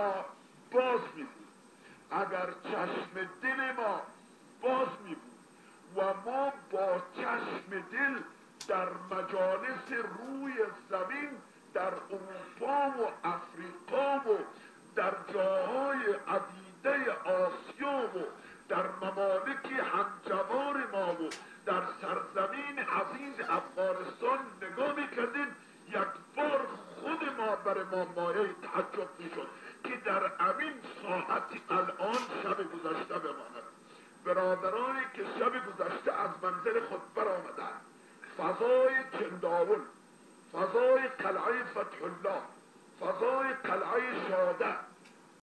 ما باز می بود، اگر چشم دل ما باز می بود و ما با چشم دل در مجالس روی زمین در اروپا و افریقا و در جاهای عدیده آسیا و در ممالک همجوار ما و در سرزمین عزیز افغانستان نگاه میکردیم، یک بار خود ما برای ما مایه تعجب میشد که در امین ساعتی الان شب گذشته بماند. برادرانی که شب گذشته از منزل خود برآمدند، فضای چنداول، فضای قلعه فتح الله، فضای قلعه شاده،